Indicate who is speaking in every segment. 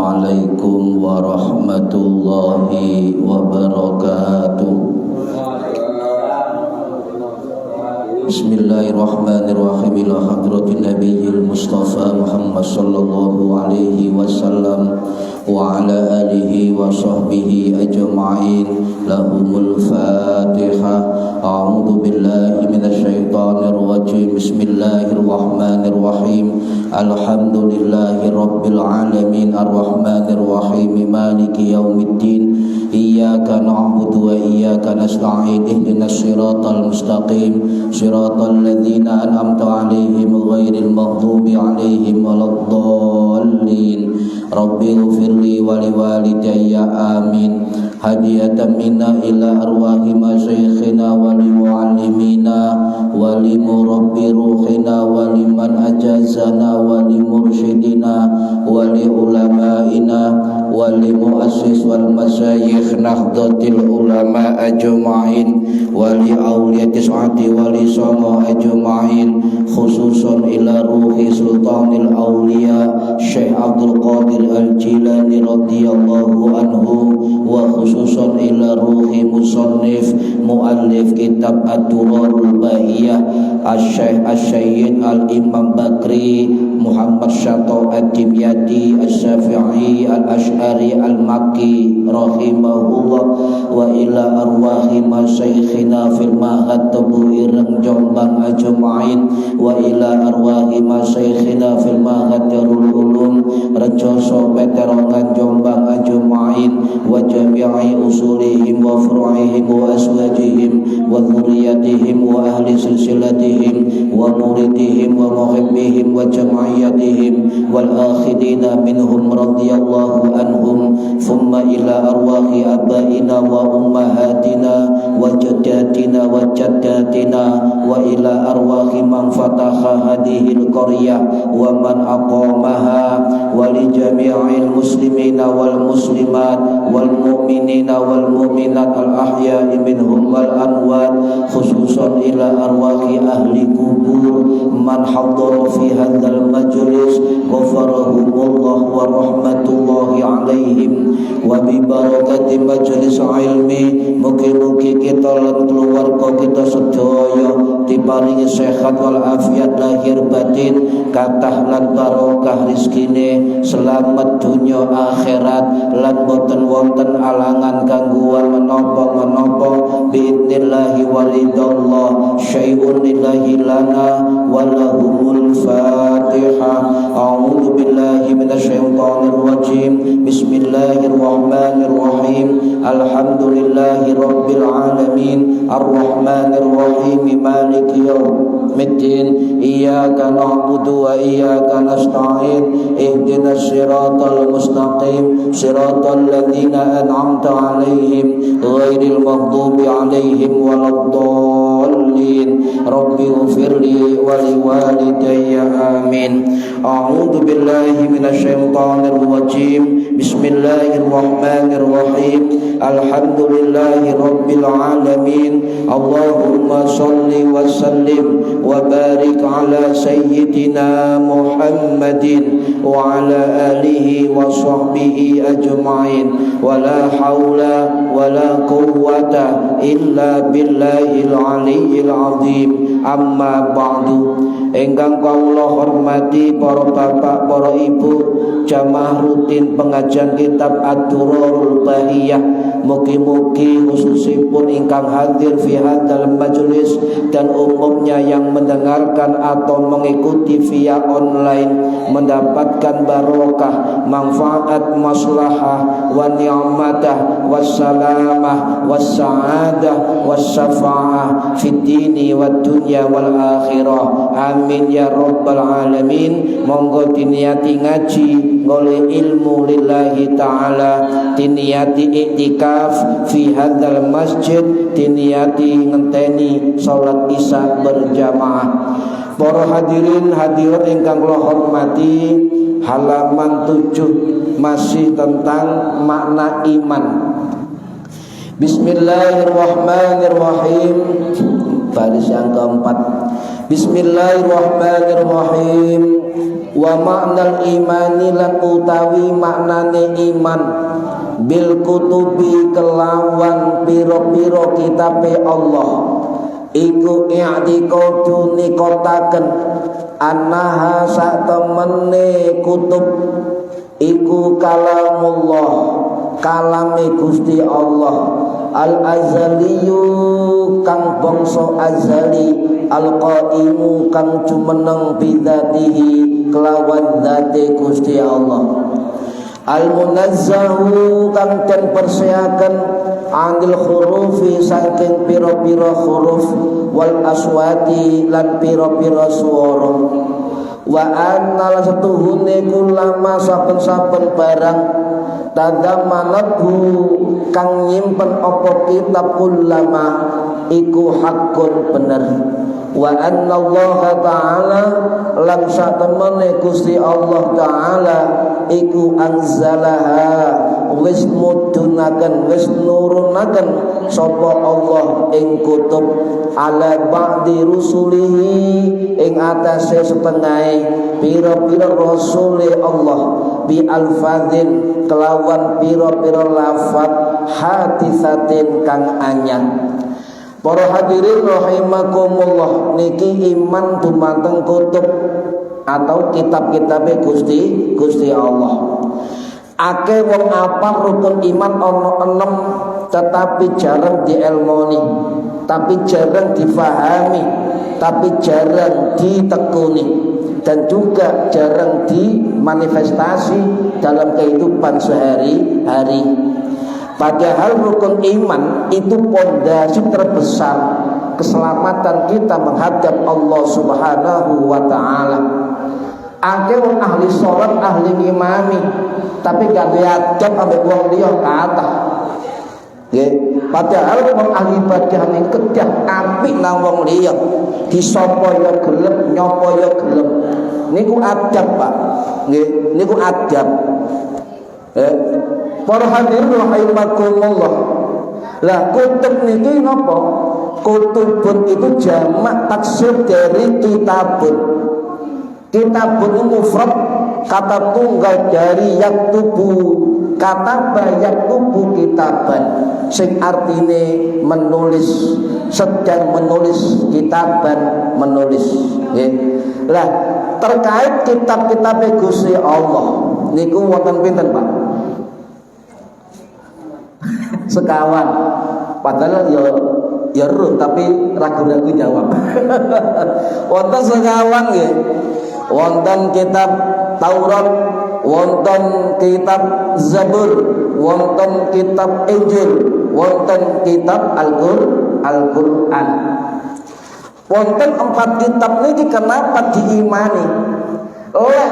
Speaker 1: Assalamualaikum warahmatullahi wabarakatuh. Bismillahirrahmanirrahim. Ila hadratin nabiyil mustafa Muhammad sallallahu alaihi wasallam wa ala alihi wa sahbihi ajma'in. Lahumul Fatihah. A'udzu billahi minasyaitonir rajim. Bismillahirrahmanirrahim. Alhamdulillahi rabbil alamin arrahmanir rahim maliki yaumiddin. Iyyaka na'budu wa iyyaka nasta'in. Ihdinas siratal mustaqim. Siratal ladzina an'amta 'alaihim ghairil maghdubi 'alaihim waladdallin. Rabbi ighfirli wa liwalidayya amin. Hadiyatan minna ila arwahi masyayikhina wa limu'allimina wa limurabbi ruhina wa liman ajazana wa limursyidina wa liulamaina wa limuassis wal masyayikh nahdlatil ulama ajma'in wa li awliyati su'ati wa li sama ajma'in, khususan ila ruhi sultanil awliya Syekh Abdul Qadir Al-Jilani radhiyallahu anhu, wa khususan ila ruhi musannif muallif kitab Ad-Durarul Bahiyah Asy-Syaikh Asy-Syayyid Al-Imam Bakri Muhammad Syato Ad-Dimyati Asy-Syafi'i Al-Asy'ari Al-Makki rahimahullah, wa ila arwahi masyayikhina fil Ma'had Tebu Ireng Jombang ajma'in, wa ila arwahi masyayikhina fil Ma'had Darul Ulum Rejoso Peterongan Jombang ajma'in, wa jami'i usulihim wa furu'ihim wa aswajihim wa dzurriyyatihim wa ahli silsilatihim wa muridihim wa muhibbihim wa jam'iyatihim wal akhidina minhum radhiyallahu anhum, thumma ila arwahi abaina wa ummahatina wa jaddatina wa jaddatina wa ila arwahi man fataha hadhil qaryah wa man aqamaha wa li jami'il muslimina wal muslimat wal mu'minina wal mu'minat al ahya'i minhum wal amwat, khususan ila arwahi ahli kubur man hadara fi hadzal majlis ghafarahumullah wa rahmatullahi alaihim, wa bi barakati majlis ilmi mugi-mugi kita lan keluarga kita sedaya diparingi sehat wal afiat lahir batin, kathah lan barokah rezekine, selamat dunya akhirat lan boten wonten alangan gangguan menapa-menapa biidnillahi walidallah syai'un lillahi lana walahumul Fatihah. A'udzu billahi minasyaitonir rajim. Bismillahirrahmanirrahim. Alhamdulillahi rabbil alamin arrahmanir rahim maliki yaumiddin. Iyyaka na'budu wa iyyaka nasta'in. Ihdinas siratal mustaqim. Siratal ladzina an'amta 'alaihim ghairil maghdubi 'alaihim waladdallin. Rabbi ighfirli wa liwalidayya amin. A'udzu billahi minasyaitonir rajim. Bismillahirrahmanirrahim. Alhamdulillahi rabbil alamin. Allahumma shalli wa sallim wa barik ala sayyidina Muhammadin wa ala alihi wa sahbihi ajma'in. Wa la haula wa la quwwata illa billahil aliyyil azim. Amma ba'du. Engkang kawula hormati para bapak, para ibu, jamaah rutin pengajian kitab Ad-Durarul Bahiyah, mugi-mugi khususipun ingkang hadir fi hadzal majlis dan umumnya yang mendengarkan atau mengikuti via online mendapatkan barokah, manfaat, maslahah, wa ni'matah, wassalamah, wassa'adah, wassafa'ah fid dini wad dunya wal akhirah. Amin ya rabbal alamin. Monggo diniati ngaji golek ilmu lillahi ta'ala, diniati iktikaf fi hadzal masjid, diniati ngenteni salat isya berjamaah. Para hadirin hadirat ingkang kula hormati, halaman 7 masih tentang makna iman. Bismillahirrahmanirrahim. baris yang keempat. Bismillahirrahmanirrahim. Wa ma'nal imani lan utawi maknane iman bil kutubi kelawan piro-piro kitabe Allah iku i'tiqadu nikotaken annaha sak temene kutub iku kalamullah kalame Gusti Allah al-azaliyu kang bangsa azali al-qaimu kang jumeneng bidzatihi kelawan dzate Gusti Allah al-munazzahu kang den persiaken anil hurufi saking pira-pira huruf wal aswati lan pira-pira swara wa annal satuhune kulama saben-saben barang tadamanathu kang nyimpen apa kitab ulama iku hakun bener wa anna Allah ta'ala lam satamane Gusti Allah ta'ala iku anzalaha wis mudunaken wis nurunaken sapa Allah ing kutub ala ba'di rusulihi ing atase setengah pira-pira rasule Allah bi alfadzin kelawan pira-pira lafaz hadisatin kang anyar. Para hadirin rahimakumullah, niki iman dumateng kutub atau kitab-kitabe Gusti Allah. Akeh wong apal rukun iman ana 6 tetapi jarang dielmoni, tapi jarang difahami, tapi jarang ditekuni dan juga jarang dimanifestasi dalam kehidupan sehari-hari. Padahal rukun iman itu pondasi terbesar keselamatan kita menghadap Allah Subhanahu wa ta'ala. Akeh wong ahli sholat, ahli ngimami, tapi gak diadab ambek wong liya kathah. Nggih, padahal wong ahli ibadah ning kedah apik nang wong liya, disapa ya gelem, nyapa ya gelem. Niku adab, Pak. Nggih, niku adab. Para hadirin rahimakumullah. Lah kutub niki napa? Kutubun itu jamak taksir dari kitabun. Kitabun mufrad kata tunggal dari yaktubu. Kata yaktubu kitaban sing artine menulis, sedang menulis, kitaban menulis. Lah terkait kitab-kitab Gusti Allah niku wonten pinten, Pak? Sekawan. Padahal ya ruh tapi ragu-ragu jawab. Wonten sekawan nggih. Wonten kitab Taurat, wonten kitab Zabur, wonten kitab Injil, wonten kitab Al-Qur'an. Wonten 4 kitab niki kenapa diimani? Oleh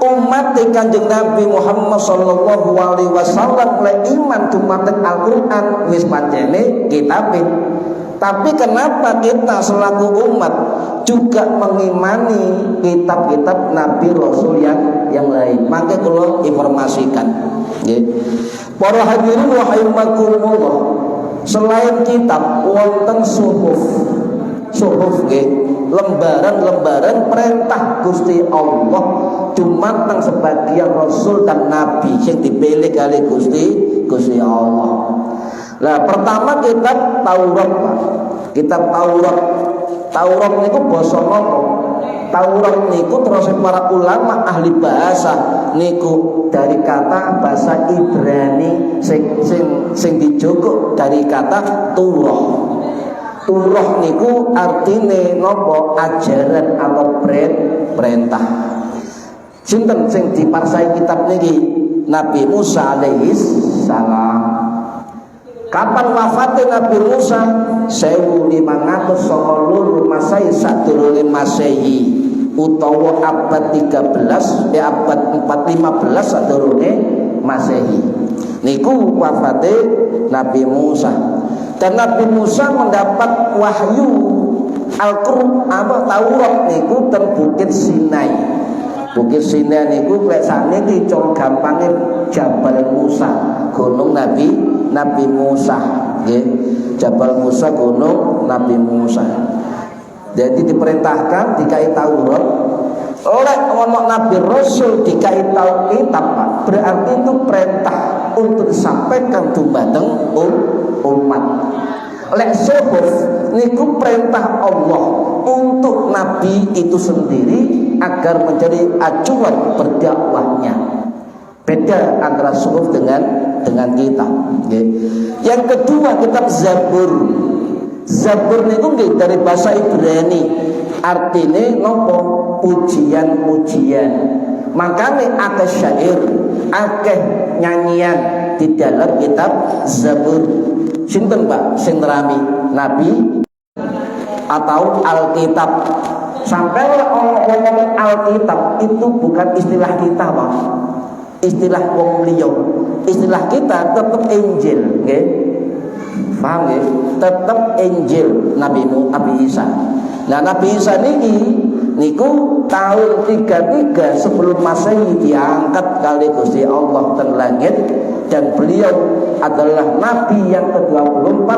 Speaker 1: umat Kanjeng Nabi Muhammad sallallahu alaihi wasallam le iman dumateng Al-Qur'an wis pancene kitabe. Tapi kenapa kita selaku umat juga mengimani kitab-kitab Nabi Rasul yang lain? Maka kula informasikan nggih. Para hadirin rahimakumullah, selain kitab wonten suhuf nggih, lembaran-lembaran perintah Gusti Allah dumateng sebagian rasul dan nabi yang dipilih kali Gusti Allah. Lah pertama kitab Taurat, Pak. Kitab Taurat niku basa napa? Taurat niku terus para ulama ahli bahasa niku dari kata bahasa Ibrani sing dijogok dari kata Turah. Turah niku artine napa? Ajaran atau perintah. Sinten sing diparsai kitab niki? Nabi Musa alaihi salam. Kapan wafatnya Nabi Musa? 1592 Masehi sadurunge Masehi, utawa abad 13 abad 415 sadurunge Masehi. Niku wafatnya Nabi Musa. Dan Nabi Musa mendapat wahyu Al-Qur'an Taurat niku teng Bukit Sinai. Bukit Sinai niku lek sakniki cara gampange Jabal Musa, gunung Nabi Musa, nggih. Jabal Musa gunung Nabi Musa. Jadi diperintahkan dikai Taurat. Oleh ono Nabi Rasul dikai tahu kitab, Pak. Berarti itu perintah untuk disampaikan dumateng umat. Lek suhuf niku perintah Allah untuk Nabi itu sendiri agar menjadi acuan berdakwahnya. Beda antara suhuf dengan kitab. Yang kedua kitab Zabur. Zabur niku nggih dari bahasa Ibrani. Artine nopo? Pujian-pujian. Makanya akeh syair, akeh nyanyian di dalam kitab Zabur. Sinten Pak sing nerami Nabi atau Alkitab? Sampai ngomong Alkitab itu bukan istilah kita, Pak. Istilah wong liya. Istilah kita tetap Injil, nggih. Paham nggih? Tetap Injil Nabi Isa. Nah, Nabi Isa niku tahun 33 sebelum Masehi diangkat kali Gusti Allah ke langit, dan beliau adalah Nabi yang ke-24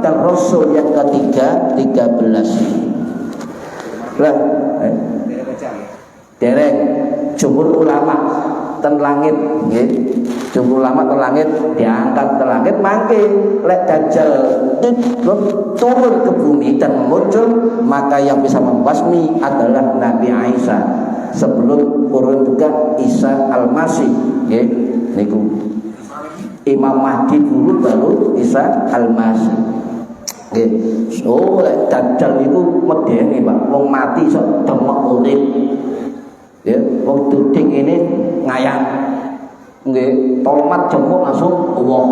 Speaker 1: dan Rasul yang ke-13. Lah, dereng jumhur ulama ten langit, nggih. Jumhur ulama ten langit diangkat ke langit, mangke lek Dajjal turun ke bumi dan muncul, maka yang bisa membasmi adalah Nabi Isa sebelum turun juga Isa Al-Masih, nggih. Niku Imam Mahdi dulu baru Isa Al-Masih. Nggih. Oh, lek Dajjal niku medeni, Pak. Wong mati sok demek urip. Ya, wong duding ini ngayang. Nggih, tomat jemuk langsung wong.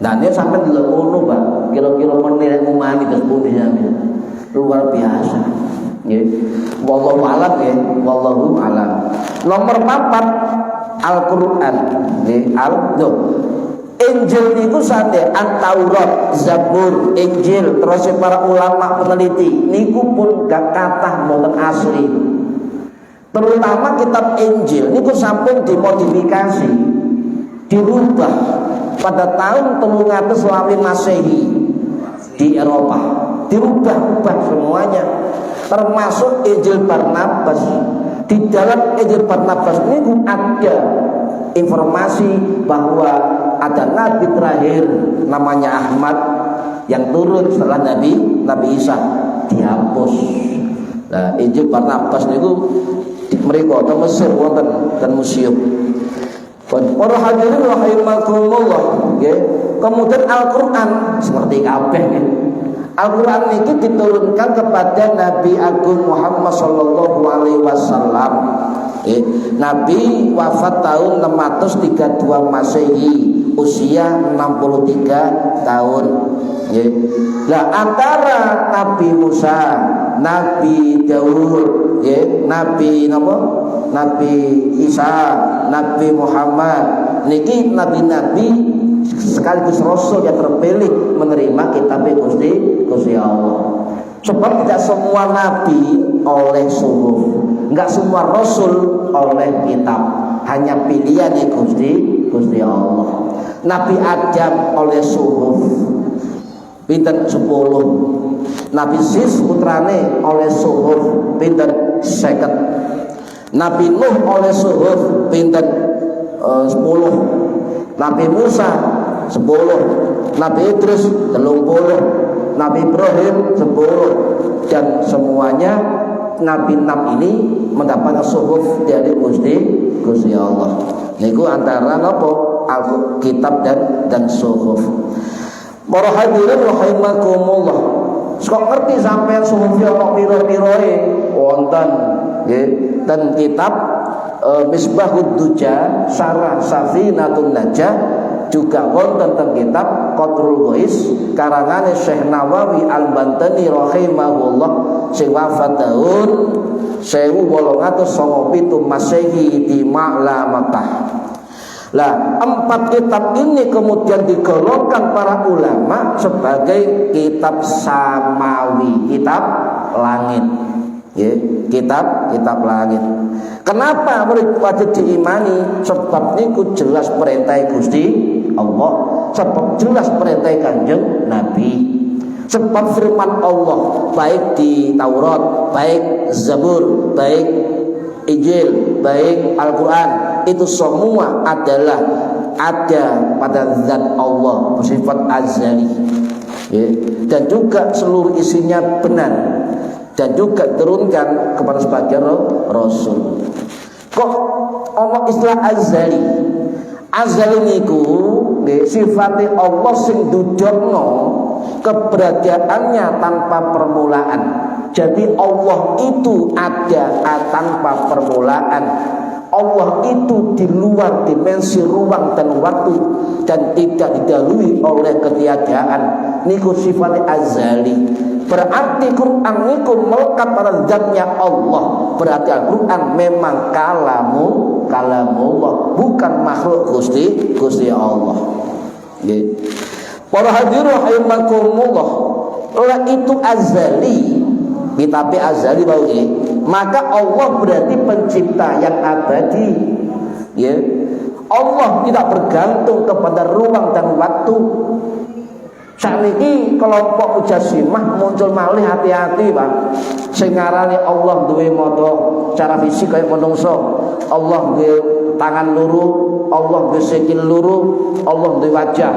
Speaker 1: Nah, ini sampai delok ngono, Pak. Kira-kira menir umani terus pundi sampeyan. Luar biasa. Nggih. Wallahu a'lam nggih, wallahu a'lam. Nomor 4 Al-Qur'an. Nggih, Injil niku sate Taurat, Zabur, Injil, terus para ulama peneliti niku pun gak kathah mboten asli. Terutama kitab Injil niku sampun dimodifikasi, dirubah pada tahun 300 Masehi di Eropa. Dirubah semuanya, termasuk Injil Barnabas. Di dalam Injil Barnabas niku ada informasi bahwa ada nabi terakhir namanya Ahmad yang turun setelah Nabi Isa, dihapus. Nah, Injil Barnabas niku mereka ke Mesir wonten dan museum. Para hadirin rahimakumullah, nggih. Kemudian Al-Qur'an seperti kabeh nggih. Al-Qur'an niki diturunkan kepada Nabi Agung Muhammad sallallahu alaihi wasallam. Nabi wafat tahun 632 Masehi, usia 63 tahun. Nah, antara Nabi Musa, Nabi Daud, Nabi Isa, Nabi Muhammad, niki nabi-nabi sekaligus rasul yang terpilih menerima kitab Gusti Allah. Sebab tidak semua nabi oleh suhuf, enggak semua rasul oleh kitab, hanya pilihan Gusti Allah. Nabi Adam oleh suhuf pinten 10. Nabi Sis putrane oleh suhuf pinten 50. Nabi Nuh oleh suhuf pinten 10. Nabi Musa 10. Nabi Idris 30. Nabi Ibrahim 10. Dan semuanya Nabi 6 ini mendapatkan suhuf dari Gusti Allah. Niku antara napa Alkitab dan suhuf. Para hadirin rahimakumullah. Kok ngerti sampean suhuf ana pira-pirae wonten nggih ten kitab Misbahud Duja Syarah Safinatun Najah, juga wonten ten kitab Qatrul Ghais karangane Syekh Nawawi Al-Bantani rahimahullah sing wafat tahun 1897 Masehi di Ma'lamatah. Lah, 4 kitab ini kemudian digolongkan para ulama sebagai kitab samawi, kitab langit. Ya, kitab langit. Kenapa wajib diimani? Sebab niku jelas perintah Gusti Allah, sebab jelas perintah Kanjeng Nabi. Sebab firman Allah baik di Taurat, baik Zabur, baik Injil, baik Al-Quran, itu semua adalah ada pada zat Allah, bersifat azali, ya. Dan juga seluruh isinya benar, dan juga turunkan kepada sebagian Rasul. Kok ono istilah azali? Azali niku sifatnya Allah sing dudukno keberadaannya tanpa permulaan. Jadi Allah itu ada tanpa permulaan. Allah itu di luar dimensi ruang dan waktu dan tidak didahului oleh ketiadaan. Niku sifatnya azali. Berarti Quran niku melekat pada zatnya Allah. Berarti Al-Quran memang kalamullah, bukan makhluk Gusti Allah. Nggih. Para hadirin rahimakumullah, oleh itu azali, tapi azali bau nggih. Maka Allah berarti pencipta yang abadi. Ya. Allah tidak bergantung kepada ruang dan waktu. Sakniki kelompok Mujassimah muncul malih, hati-hati, Pak. Sing ngarani Allah duwe mata cara fisik kaya manungsa, Allah duwe tangan loro, Allah duwe sikil loro, Allah duwe wajah,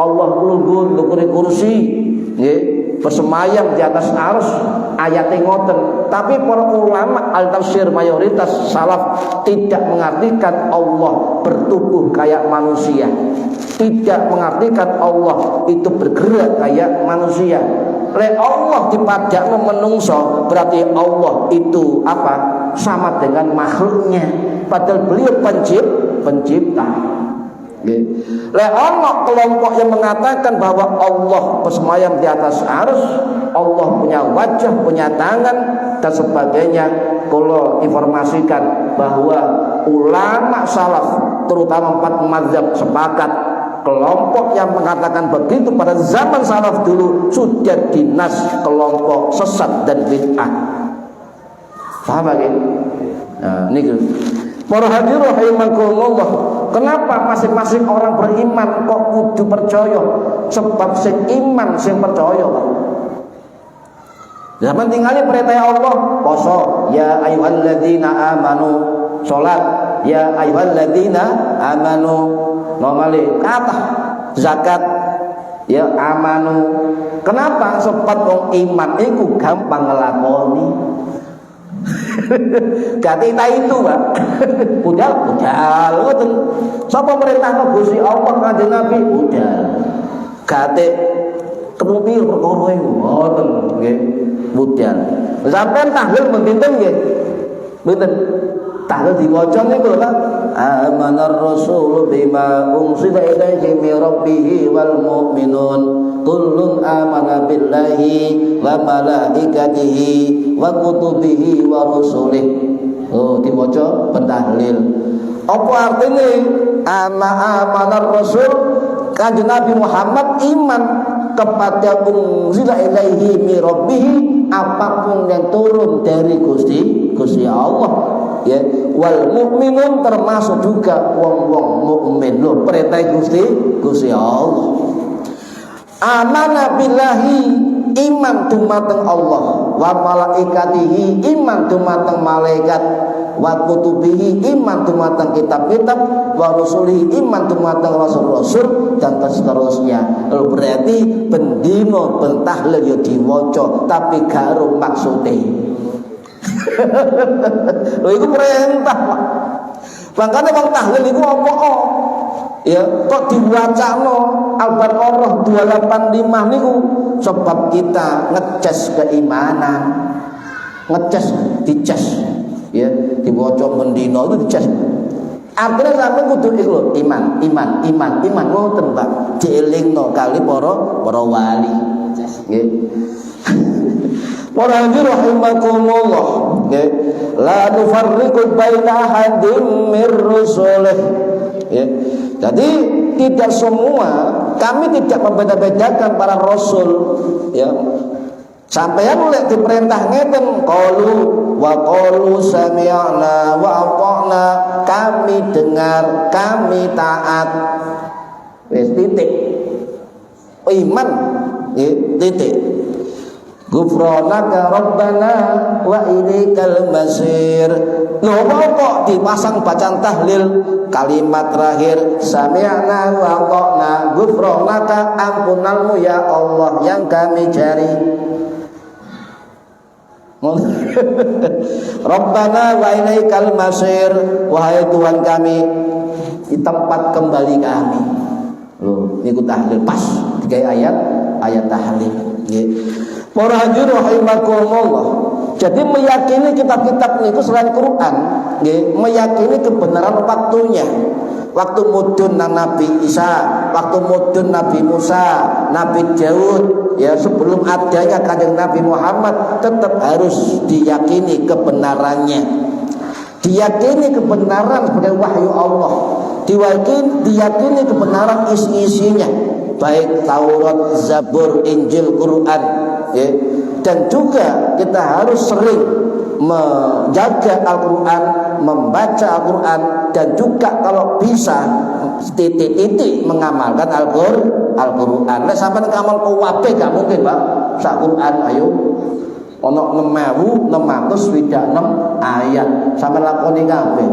Speaker 1: Allah lungguh ndukure kursi, nggih, bersemayam di atas arus, ayatnya ngoten. Tapi para ulama al-tafsir mayoritas salaf tidak mengartikan Allah bertubuh kayak manusia, tidak mengartikan Allah itu bergerak kayak manusia. Le Allah dipadakno menungso, berarti Allah itu apa? Sama dengan makhluknya, padahal beliau pencipta. Le ono kelompok yang mengatakan bahwa Allah bersemayam di atas arus, Allah punya wajah, punya tangan dan sebagainya. Kalau informasikan bahwa ulama salaf terutama 4 mazhab sepakat, kelompok yang mengatakan begitu pada zaman salaf dulu sudah dinas kelompok sesat dan bid'ah. Paham lagi? Nah, ini para hadirin rahimakumullah, kenapa masing-masing orang beriman kok kudu percaya? Sebab sing iman sing percaya. Zaman tinggalnya perintah Allah, poso, ya ayyuhalladzina amanu, salat, ya ayyuhalladzina amanu, normale kata zakat, ya amanu. Kenapa? Sebab wong iman iku gampang ngelakoni. Gatita itu, Pak. Budal ngoten. Sapa merintahno Gusti Allah Kanjeng Nabi budal. Gate kemupi perkara iku ngoten nggih. Budal. Sampeyan tahlil mendinten nggih. Mboten. Tahlil diwaca niku lho, Pak. Amanar rasul bima unsila ilaihi min rabbih wal mu'minun kullun amana billahi wa malaikatihi wa kutubihi wa rusulih. Oh, diwaca pentahlil. Apa artinya amanar rasul? Kanjeng Nabi Muhammad iman kepada unzila ilaihi min rabbih, apapun yang turun dari Gusti Allah. Ya, wal mukminun termasuk juga wong-wong mukmin. Lho, perintah Gusti Allah. Amana billahi, iman dumateng Allah, wa malaikatihi, iman dumateng malaikat, wa kutubihi, iman dumateng kitab-kitab, wa rusulihi, iman dumateng rasul-rasul dan seterusnya. Berarti bendino bentahlil ya diwaca tapi karo maksude. Lho iku perintah, Pak. Makane wong tahlil iku apa? Ya, kok diwacano Al-Baqarah 285 niku sebab kita ngecas keimanan. Ngecas dicas. Ya, diwaca bendino itu dicas. Artinya sampeyan kudu iku iman ngoten, Pak. Dielingno kali para wali. Nggih. Para hadirin rahimakumullah, nggih. La nufarriqu baina ahadin mir rusulih. Ya. Jadi tidak semua, kami tidak membeda-bedakan para rasul, ya. Sampeyan oleh diperintah ngeten, qalu wa qalu sami'na wa ata'na, kami dengar, kami taat. Wis titik. Iman titik. Ghufranaka Rabbana wa ilaikal masir. Loh kok dipasang bacaan tahlil kalimat terakhir sami'na wa ata'na, ghufranaka, ampunanmu ya Allah yang kami cari. Rabbana wa ilaikal masir, wahai Tuhan kami, di tempat kembali kami. Loh niku tahlil pas tiga ayat tahlil nggih. Para hadirin rahimakumullah. Jadi meyakini kitab-kitab niku selain Quran, nggih, meyakini kebenaran waktunya. Waktu mudun Nabi Isa, waktu mudun Nabi Musa, Nabi Daud, ya sebelum adanya Kanjeng Nabi Muhammad tetap harus diyakini kebenarannya. Diyakini kebenaran sebagai wahyu Allah. Diyakini kebenaran isi-isinya, baik Taurat, Zabur, Injil, Quran, ya. Dan juga kita harus sering menjaga Al-Quran, membaca Al-Quran, dan juga kalau bisa titik-titik mengamalkan Al-Quran. Nah, sampai ngamal kuwabe gak mungkin, Pak. Sak Quran ayo ono 6.626 ayat sampai lakoni kabeh.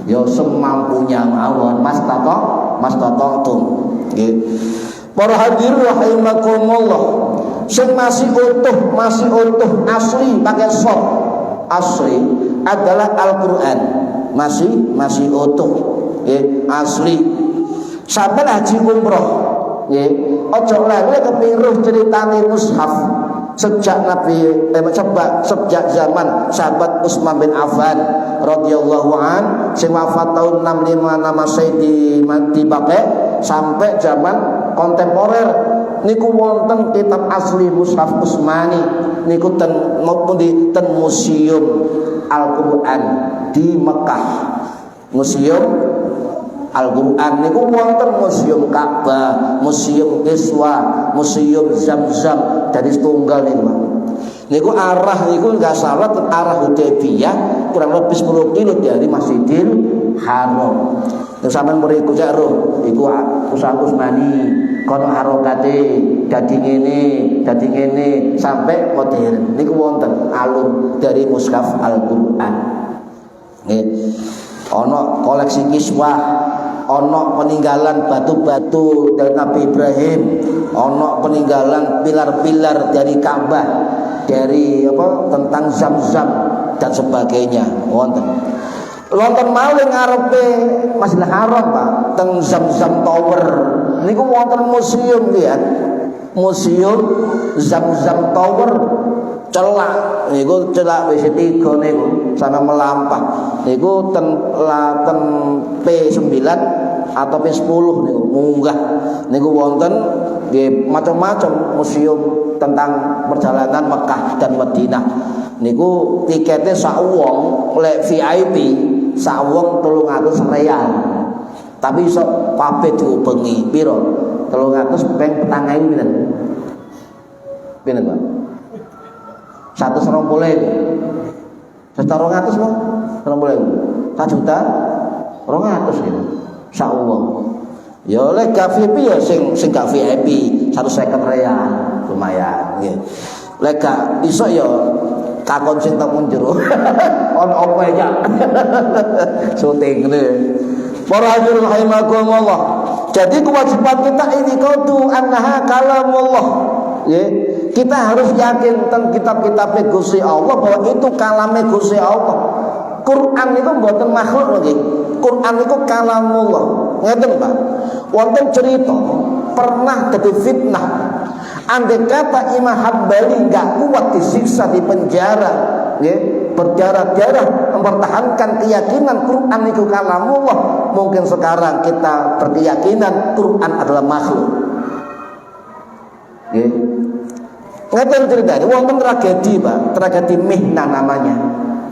Speaker 1: Ya semampunya mawon, Mas Tato nggih. Para hadirin rahimakumullah. Sing masih utuh asli pakai shop asli adalah Al-Quran, masih utuh nggih, asli. Sampai haji umroh nggih, aja lali kepiruh ceritane mushaf sejak sejak zaman sahabat Utsman bin Affan radhiyallahu an sing wafat tahun 65 nama Sayyidi dipakai sampai zaman kontemporer. Niku wonten kitab asli mushaf Utsmani niku maupun di museum Al-Quran di Mekah. Museum Al-Quran niku wonten museum Ka'bah, museum Kiswa, museum Zam-Zam, jadi setunggal niku. Niku arah niku enggak salah arah Hudaybiyah kurang lebih 10 kilo dari Masjidil Haram. Nek sampean mriku cak roh iku usaha Utsmani kono harokate dadi ngene sampai modern niku wonten alun dari mushaf Al-Quran. Nggih. Ana koleksi kiswah, ana peninggalan batu-batu dari Nabi Ibrahim, ana peninggalan pilar-pilar dari Ka'bah, dari tentang Zam-Zam dan sebagainya wonten. Wonten malih ngarepe Masjidil Haram, Pak, teng Zam-Zam Tower. Niku wonten museum lihat. Museum Zam-Zam Tower. Celak niku celak WC 3 niku sama melampah. Niku ten P9 atau P10 niku munggah. Niku wonten nggih macam-macam museum tentang perjalanan Mekah dan Madinah. Niku tiketnya sak wong lek VIP sak wong 300 real. Tapi iso pape diubengi piro? 300 peng 4.000 pinten? Pinten, Pak? 120.000. 1.200 mah 20.000. 1 juta 200 gitu. Sak wong. Ya lek gak VIP ya sing gak VIP 150 real lumayan nggih. Lek gak iso ya takon sing temen jero. On opo ya. Syuting ngene. Para hadirin rahimakumullah. Jadi kewajiban kita ini kudu annaha kalamullah. Ya, kita harus yakin tentang kitab-kitab Gusti Allah bahwa itu kalame Gusti Allah. Quran itu mboten makhluk lagi. Quran itu kalamullah. Ngeten, Pak. Wonten cerita pernah jadi fitnah. Andai kata Imam Hambali enggak kuat disiksa di penjara, ya, berdarah-darah mempertahankan keyakinan Quran itu kalamullah, mungkin sekarang kita berkeyakinan Quran adalah makhluk. Ya. Ngeten ceritanya, wonten tragedi, Pak, tragedi Mihnan namanya.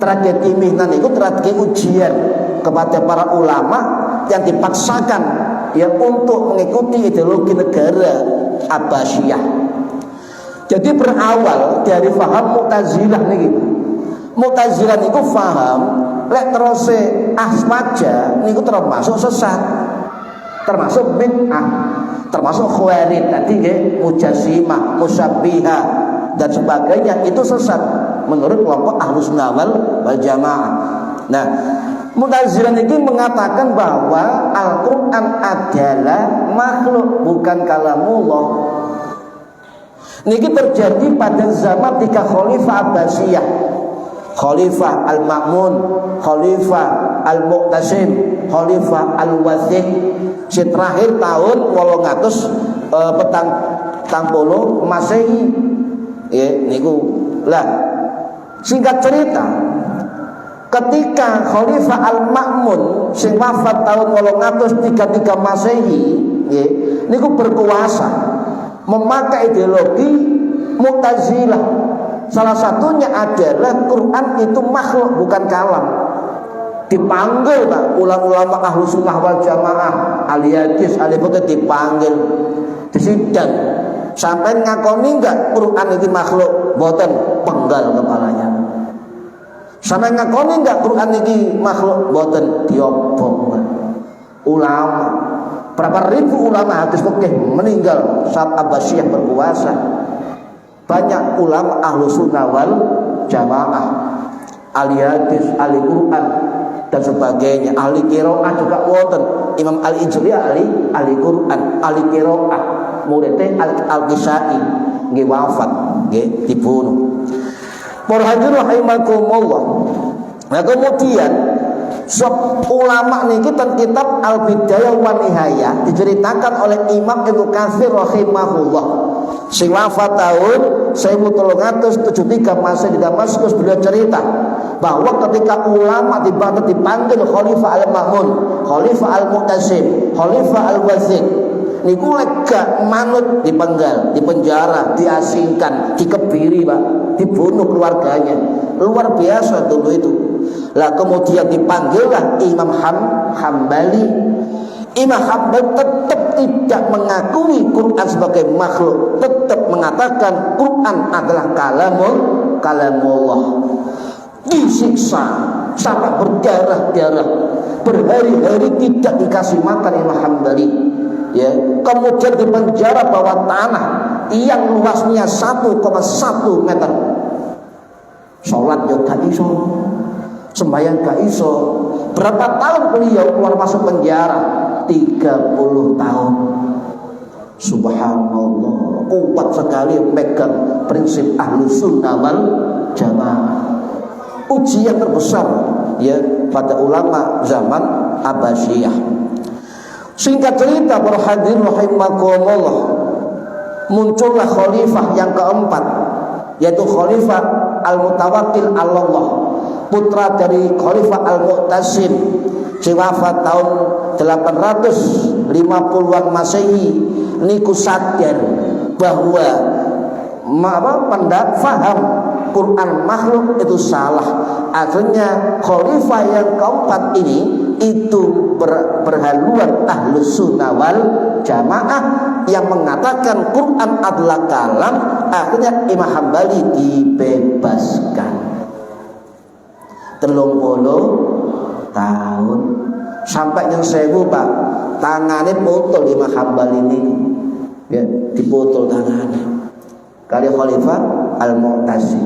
Speaker 1: Tragedi Mihnan itu tragedi ujian kepada para ulama yang dipaksakan ya untuk mengikuti ideologi negara Abbasiyah. Jadi berawal dari faham Mu'tazilah niki. Mu'tazilah niku faham lek teruse asmaja niku termasuk sesat, termasuk bid'ah. termasuk khawarij tadi nggih, mujassimah, musyabbihah dan sebagainya, itu sesat menurut kelompok Ahlussunnah wal Jamaah. Nah, Mu'tazilah ini mengatakan bahwa Al-Quran adalah makhluk, bukan kalamullah. Niki terjadi pada zaman tiga Khalifah Abbasiyah, Khalifah Al-Ma'mun, Khalifah Al-Mu'tasim, Khalifah Al-Wathiq. Si terakhir tahun 840 Masehi. Ya, niku lah. Singkat cerita, ketika Khalifah Al-Ma'mun sing wafat tahun 833 Masehi, ya, niku berkuasa memakai ideologi Mu'tazilah. Salah satunya adalah Quran itu makhluk, bukan kalam. Dipanggil Pak ulama-ulama Ahlussunnah wal Jamaah, ahli hadis, ahli fikih, dipanggil disidang. Sampai ngakoni enggak Quran itu makhluk? Boten, penggal kepalanya. Sampai ngakoni enggak Quran ini makhluk? Boten, diobong. Ulama, berapa ribu ulama hadis fikih meninggal saat Abbasiyah berkuasa. Banyak ulama Ahlussunnah wal Jamaah, ahli hadis, ahli Quran dan sebagainya, ahli qiraah juga wonten. Imam Al-Ijli ahli Quran, ahli qiraah, muridnya Al-Kisai nggih wafat, nggih dibunuh. Para hadirin rahimakumullah. Nah, kemudian ulama niki tentang kitab Al-Bidayah wa Nihayah diceritakan oleh Imam Ibnu Katsir rahimahullah, sing wafat tahun 1373 masa di Damaskus. Beliau cerita bahwa ketika ulama dipanggil Khalifah Al-Ma'mun, Khalifah Al-Mu'tasim, Khalifah Al-Wathiq, niku lega manut dipenggal, dipenjara, diasingkan, dikebiri Pak, dibunuh keluarganya. Luar biasa dulu itu. Lah kemudian dipanggillah Imam Hambali. Imam Hambali tetap tidak mengakui Quran sebagai makhluk, tetap mengatakan Quran adalah kalamullah. Disiksa sampai berdarah-darah, berhari-hari tidak dikasih makan Imam Hambali. Ya, kemudian dipenjara bawah tanah yang luasnya 1,1 meter. Sholat yo gak iso, sembahyang gak iso. Berapa tahun beliau keluar masuk penjara? 30 tahun. Subhanallah, kuat sekali megang prinsip Ahlussunnah wal Jamaah. Ujian terbesar ya pada ulama zaman Abbasiyah. Singkat cerita, para hadirin rahimakumullah, muncullah khalifah yang keempat, yaitu Khalifah Al-Mutawakkil 'ala Allah, putra dari Khalifah Al-Mu'tasim, si wafat tahun 850-an Masehi. Niku sadar bahwa faham Quran makhluk itu salah. Akhirnya Khalifah yang keempat ini itu berhaluan Ahlussunnah wal Jamaah yang mengatakan Quran adalah kalam. Akhirnya Imam Hambali dibebaskan 30 tahun sampai yang 1000 Pak, tangannya potol Imam Hambali ini ya, dipotol tangannya kali Khalifah Al-Mu'tasim.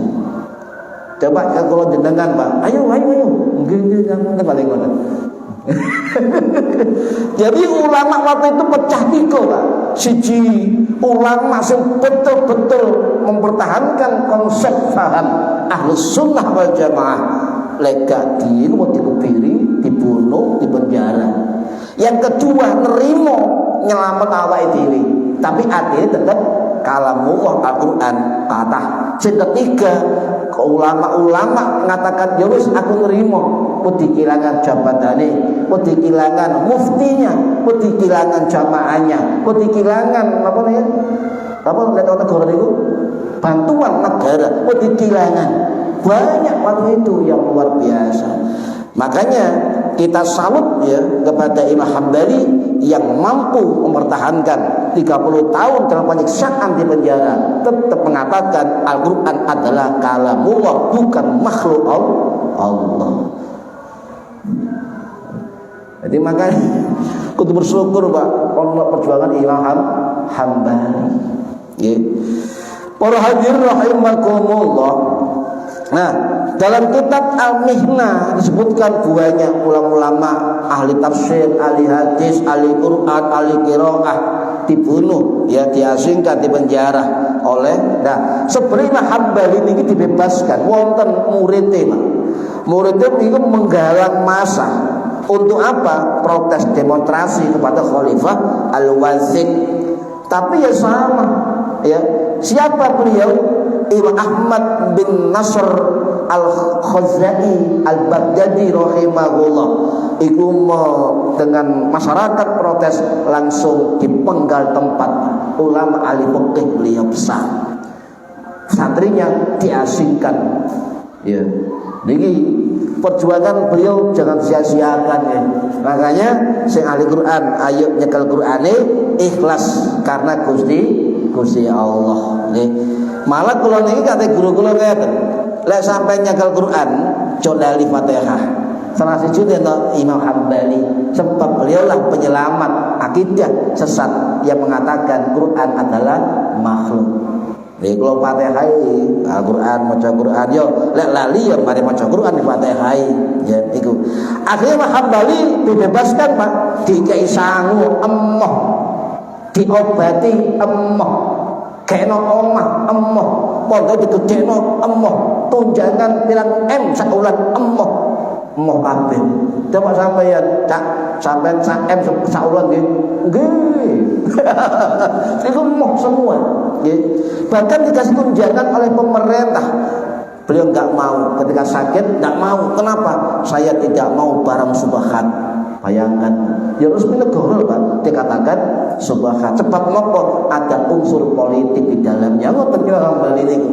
Speaker 1: Coba kalau jenengan Pak, ayo nggih jangan paling ngono. Jadi ulama waktu itu pecah tiga Pak. Siji ulama yang betul-betul mempertahankan konsep paham Ahlussunnah wal Jamaah, lega mau dikebiri, dibunuh, dipenjara. Yang kedua nerimo nyelamat awake dhewe, tapi atine tetap kalamullah Al-Quran patah. Yang ketiga ulama-ulama mengatakan ya wis aku nerimo, mau dikehilangan jabatane, mau dikehilangan muftinya, mau dikehilangan jamaahnya, mau dikehilangan apa negara itu bantuan negara, mau dikehilangan banyak waktu itu yang luar biasa. Makanya kita salut ya kepada Imam Hambali yang mampu mempertahankan 30 tahun dalam penyiksaan di penjara, tetap mengatakan Al-Quran adalah kalamullah, bukan makhluk Allah. Jadi makanya kudu bersyukur Pak ono perjuangan Imam Hambali. Nggih. Para hadirin rahimakumullah. Nah, dalam kitab Al-Mihnah disebutkan banyak ulama-ulama ahli tafsir, ahli hadis, ahli Quran, ahli qiraah dibunuh, ya diasingkan, dipenjara oleh. Nah, sebenarnya Hambali ini dibebaskan. Wonten muridnya, muridnya itu menggalang massa untuk apa? Protes demonstrasi kepada Khalifah Al-Wazir. Tapi ya sama, ya siapa beliau? Imam Ahmad bin Nasr Al-Khazai Al-Baghdadi rahimahullah. Iku dengan masyarakat protes langsung dipenggal tempat. Ulama ahli fikih beliau besar, santrinya diasingkan. Ya, jadi perjuangan beliau jangan sia-siakan ya. Makanya sing ahli Quran ayo nyekel Qurane ikhlas karena Gusti Allah. Malah kula niki kate guru kula ngeten. Lek sampai nyekel Quran, condali Fatihah. Salah siji ento Imam Hambali, sebab beliaulah penyelamat akidah sesat yang mengatakan Quran adalah makhluk. Lek kula Fatihah Al-Quran maca Quran yo lek lali yo mari maca Quran di Fatihah. Ya iku. Akhirnya Imam Hambali dibebaskan Pak, dikei sangu emoh. Diobati emoh. Kena omah emoh, pondok digedhekno emoh, tunjangan pirang saulan emoh. Emoh kabeh. Coba sampeyan Cak, sampean sak saulan nggih. Nggih. Itu emoh semua, nggih. Bahkan dikasih tunjangan oleh pemerintah. Beliau enggak mau, ketika sakit enggak mau. Kenapa? Saya tidak mau barang subhat. Bayangkan, ya resmi negara Pak dikatakan subhat. Sebab nopo ada unsur politik di dalamnya. Ngoten kira Hambali niku.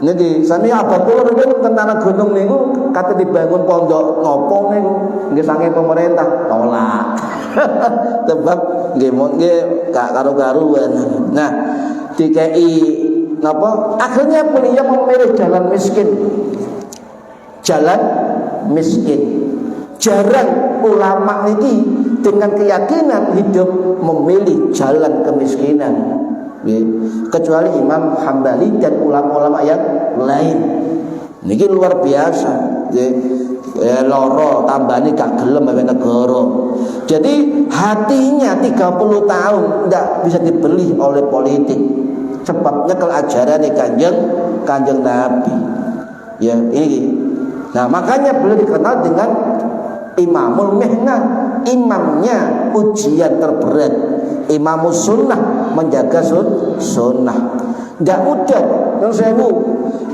Speaker 1: Nggih, sami abad kula niku tentara gunung niku kate dibangun pondok nopo niku nggih saking pemerintah tolak. Sebab nggih gak karo-karuan. Nah, DKI napa? Akhirnya beliau memilih jalan miskin. Jalan miskin. Jarang ulama ini dengan keyakinan hidup memilih jalan kemiskinan, kecuali Imam Hambali dan ulama-ulama yang lain. Ini luar biasa. Loro tambani gak gelem mbek negara. Jadi hatinya 30 tahun tidak bisa dibeli oleh politik. Sebab nyekel ajaran Kanjeng Nabi. Ya ini. Nah makanya beliau dikenal dengan Imamul Mihnah, imamnya ujian terberat. Imamus Sunnah, menjaga sunnah. Tidak mudah. Yang saya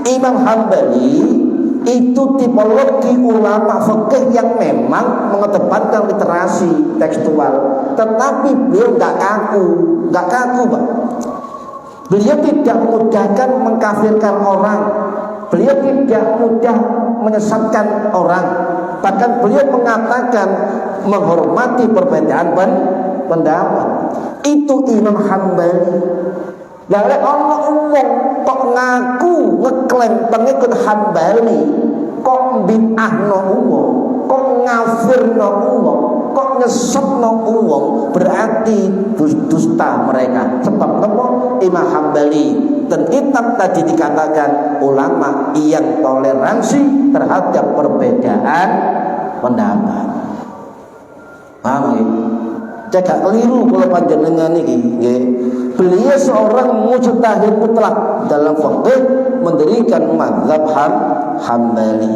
Speaker 1: Imam Hambali itu tipologi ulama fikih yang memang mengedepankan literasi tekstual, tetapi beliau nggak kaku Pak. Beliau tidak memudahkan mengkafirkan orang. Beliau tidak mudah menyesatkan orang. Bahkan beliau mengatakan menghormati perbedaan pendapat. Itu Imam Hambali. Lah lek ana wong kok ngaku ngeklaim pengikut Hambali, kok bid'ahno wong, kok ngafirno wong, kok nyesatno wong, berarti dusta mereka. Sebab napa? Imam Hambali dan kitab tadi dikatakan ulama yang toleransi terhadap perbedaan pendapat. Paham ya? Jaga keliru kalau panjenengan ini. Beliau seorang mujtahid mutlak dalam fikih, mendirikan mazhab Hambali.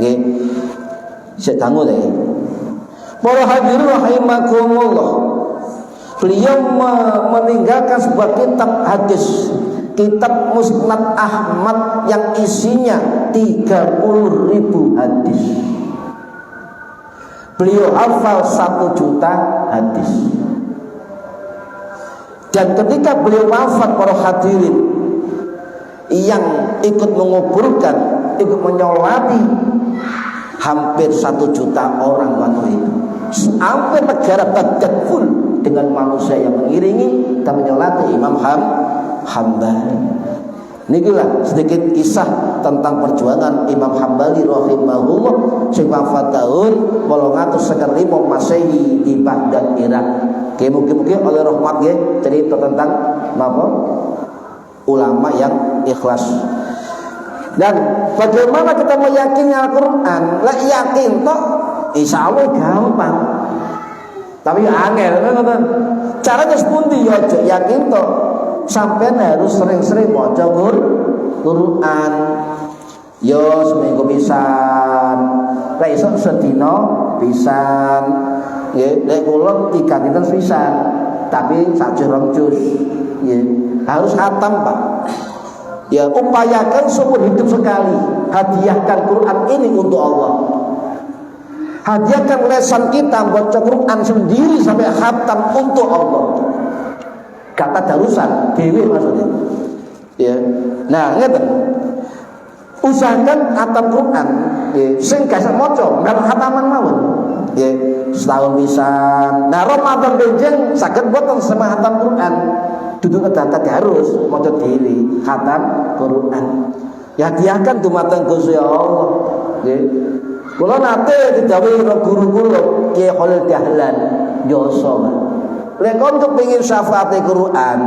Speaker 1: Nggih. Saya tangguh deh. Para hadirin rahimakumullah. Beliau meninggalkan sebuah kitab hadis, kitab Musnad Ahmad yang isinya 30.000 hadis. Beliau hafal 1 juta hadis. Dan ketika beliau wafat, para hadirin yang ikut menguburkan, ikut menyolati hampir 1 juta orang waktu itu. Hampir negara Baghdad full dengan manusia yang mengiringi dan menyolati Imam Hambali. Nikilah sedikit kisah tentang perjuangan Imam Hambali rahimahullah sing wafat tahun 895 Masehi di Baghdad, Irak. Mugi-mugi oleh rahmat nggih cerita tentang napa ulama yang ikhlas. Dan bagaimana kita meyakini Al-Quran? Lah yakin toh insya Allah gampang. Tapi angel kan? Caranya sepundi ya yakin toh. Sampai harus sering-sering maca Quran. Yo seminggu pisan, lek iso sedina pisan. Nggih, lek kula 3 dinten pisan, tapi sak juz rong juz. Nggih, harus khatam, Pak. Ya, upayakan seumur hidup sekali. Hadiahkan Quran ini untuk Allah. Hadiahkan lesan kita baca Quran sendiri sampai khatam untuk Allah. Kata darusan dewi maksudnya. Ya. Nah, ngeten. Usahakan khatam Quran, ya, sing gak maca, nggak khataman mawon. Ya, setahun pisan. Nah, Ramadan benjing saged boten sama khatam Quran. Duduk data harus maca dhewe khatam Quran. Ya hadiahkan dumateng Gusti Allah. Nggih. Kula nate didhawuhi guru kula Kiai Khalil Dahlan, Yoso. Lek kon kepengin syafaate Quran,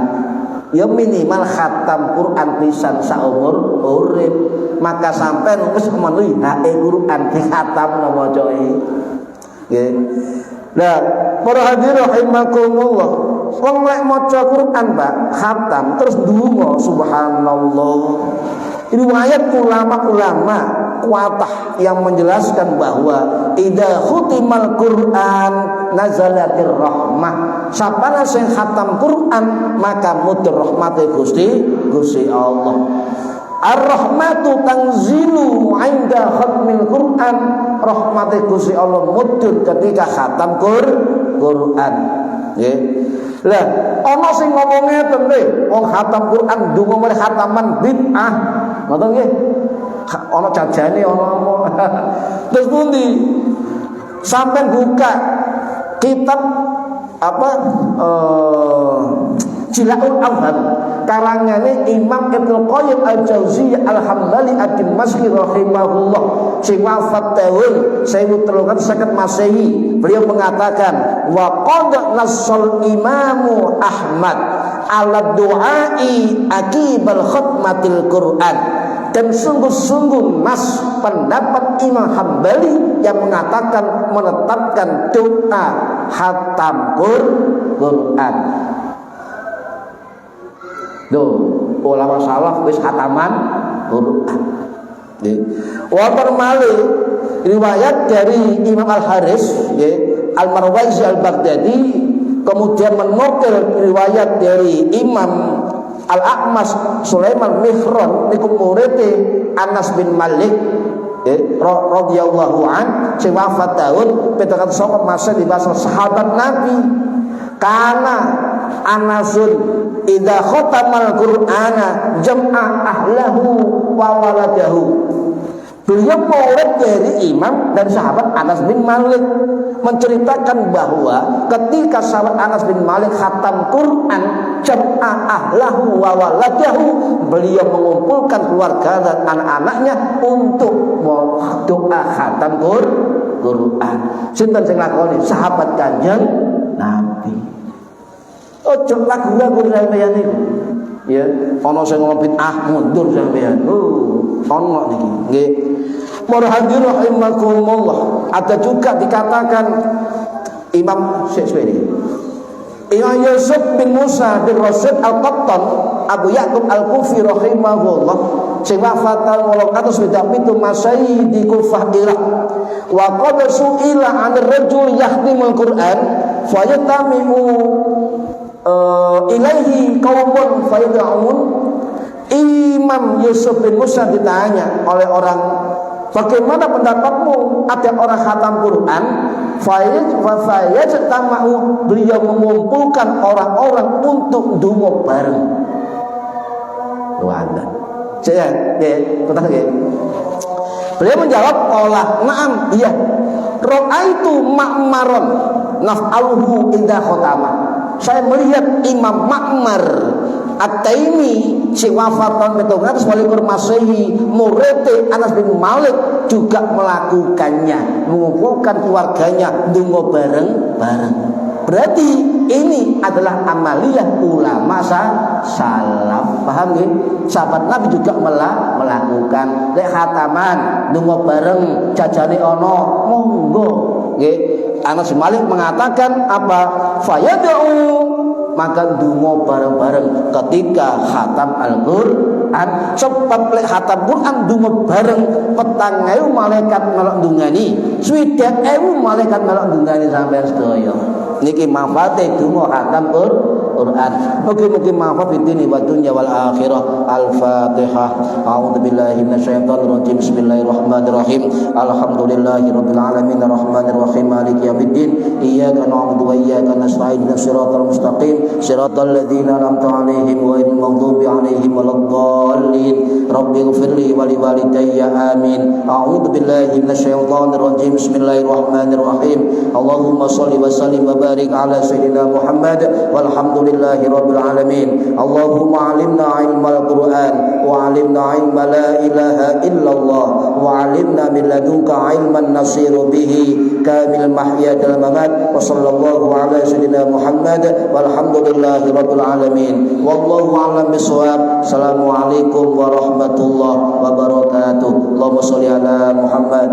Speaker 1: ya minimal khatam Quran pisan saumur urip. Maka sampean wis menuhi hake Quran dikhatamno macae. Nggih. Nah, para hadirin rahimakumullah, wong lek maca Quran, Pak, khatam terus ndonga subhanallah. Riwayat ulama-ulama kuatah yang menjelaskan bahwa idza khutimal Quran nazalatir rahmah. Sapana sing khatam Quran maka mutur rahmate Gusti Allah. Ar-rahmatu tanzilu 'inda khatmil Quran. Rahmate Gusti Allah mudhun ketika khatam Quran. Nggih. Lah, ana sing ngomong ngeten lho, wong khatam Quran ndonga mulai khataman bid'ah. Ngoten nggih. Ana jajane ana apa. Terus pundi? Sampai buka kitab apa Jilaul Afham karangane Imam Ibnu Qayyim Al-Jauziyah Al-Hambali Ad-Dimashqi rahimahullah sing wafat tahun 1350 Masehi. Beliau mengatakan wa qad nassal Imamu Ahmad ala du'ai akibal khatmatil Quran. Dan sungguh-sungguh nas pendapat Imam Hambali yang mengatakan menetapkan doa khatam Quran. Duh, ulama salaf wis khataman Quran. Wa malih riwayat dari Imam Al-Haris, Al-Marwazi Al-Baghdadi, kemudian menukil riwayat dari Imam Al-A'mas Sulaiman Mihran niku murite Anas bin Malik radhiyallahu an sing wafat tahun 709 masa di masa sahabat Nabi. Kana Anasun idza khatamal Qur'ana jam'a ahlahu wa waladahu. Beliau murid dari imam dan sahabat Anas bin Malik menceritakan bahwa ketika sahabat Anas bin Malik khatam Quran jam'a ahlahu wa waladahu, beliau mengumpulkan keluarga dan anak-anaknya untuk doa khatam Quran. Sinten sing lakoni? Sahabat Kanjeng Nabi. Ojo lagu-lagu sampeyan niku. Ya, ana sing ngomong bid'ah mundur sampeyan. Ono niki. Nggih. Para hadirin rahimakumullah, ada juga dikatakan Imam Syafi'i. Imam Yusuf bin Musa bin Rasid Al-Qattan Abu Ya'qub Al-Kufi rahimahullah sing wafat tahun 827 Masehi di Kufah, Irak. Wa qad su'ila 'an rajul yahdimul Qur'an fayatami'u ilaihi qaumun fayad'un. Imam Yusuf bin Musa ditanya oleh orang, bagaimana pendapatmu ada orang khatam Quran? Fayajtama'u, beliau mengumpulkan orang-orang untuk dungo bareng. Wanda. Beliau menjawab, "Qala na'am, iya. Ra'aitu Ma'maron naf'aluhu inda khatamah." Saya melihat Imam Ma'mar At-Taimi si wafat tahun 728 Masehi, murid Anas bin Malik juga melakukannya, mengumpulkan keluarganya dungo bareng-bareng. Berarti ini adalah amaliyah ulama salaf. Paham nggih? Sahabat Nabi juga melakukan. Lek khataman dungo bareng jajane ana, monggo. Nggih. Anas bin Malik mengatakan apa? Fayad'u, maka dungo bareng-bareng ketika khatam Al-Qur'an. Sebab lek khatam Qur'an dungo bareng 4.000 malaikat melok ndungani, 60.000 malaikat melok ndungani sampeyan sedaya. Niki manfaate dungo khatam Quran. Mugi-mugi manfaat fid dunya wa dunya wal akhirah. Al-Fatihah. A'udzubillahi minasyaitonir rajim. Bismillahirrahmanirrahim. Alhamdulillahirabbil alamin arrahmanir rahim maliki yaumiddin. Iyyaka na'budu wa iyyaka nasta'in. Shiratal mustaqim shiratal ladzina an'amta 'alaihim ghairil maghdubi 'alaihim waladdallin. Rabbighfirli wa liwalidayya amin. A'udzubillahi minasyaitonir rajim. Bismillahirrahmanirrahim. Allahumma shalli wa sallim wa barik ala sayyidina Muhammad walhamdulillahi rabbil alamin. Allahumma alimna ilmal Qur'an wa alimna ilma la ilaha illallah wa alimna min ladunka ilman nasiru bihi kamil mahya dal mamat. Wa sallallahu ala sayyidina Muhammad walhamdulillahi rabbil alamin. Wallahu a'lam bissawab. Assalamualaikum warahmatullahi wabarakatuh. Allahumma shalli ala Muhammad.